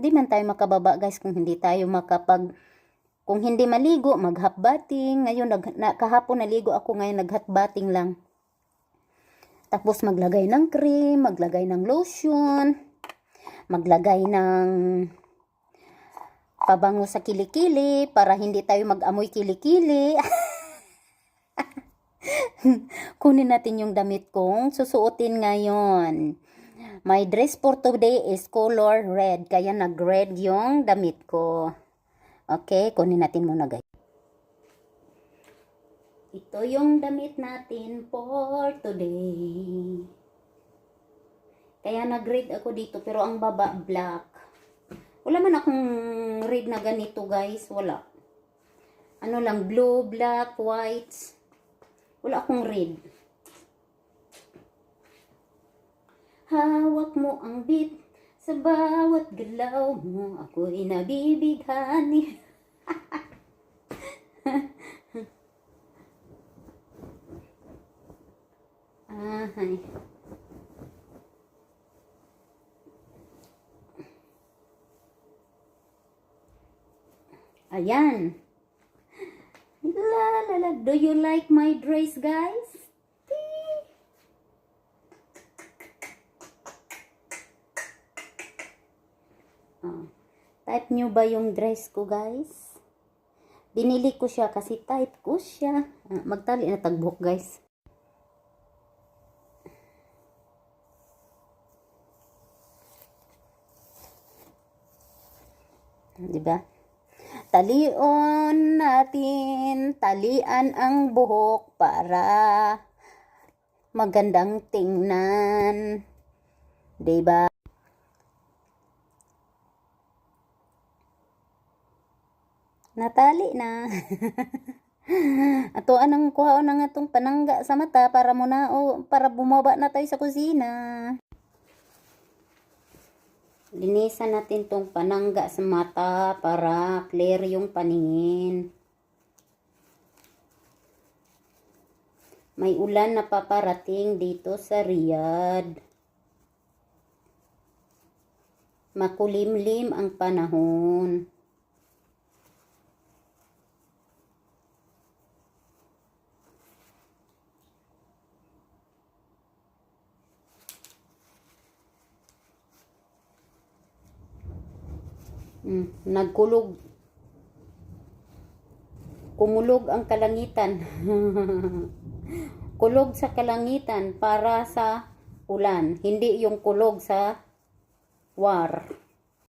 Di man tayo makababa guys kung hindi tayo kung hindi maligo, mag-hot bathing. Ngayon, kahapon naligo ako, ngayon nag-hot bathing lang. Tapos maglagay ng cream, maglagay ng lotion, maglagay ng pabango sa kilikili para hindi tayo mag-amoy kilikili. Kunin natin yung damit kong susuotin ngayon. My dress for today is color red, kaya nag-red yung damit ko. Okay, kunin natin muna guys. Ito yung damit natin for today. Kaya nag-red ako dito, pero ang baba black. Wala man akong red na ganito guys, wala. Ano lang, blue, black, white. Wala akong red. Hawak mo ang beat sa bawat galaw mo, ako'y nabibighani. Ay. Ayan. La la la. Do you like my dress, guys? Type nyo ba yung dress ko, guys? Binili ko siya kasi type ko siya. Magtali na tagbuhok, guys. Diba? Talion natin, talian ang buhok para magandang tingnan. Diba? Natali na. Ato anang kuha na nga itong panangga sa mata para para bumaba na tayo sa kusina. Linisan natin tong panangga sa mata para clear yung paningin. May ulan na paparating dito sa Riyadh. Makulimlim ang panahon. Nagkulog. Kumulog ang kalangitan. Kulog sa kalangitan para sa ulan. Hindi yung kulog sa war.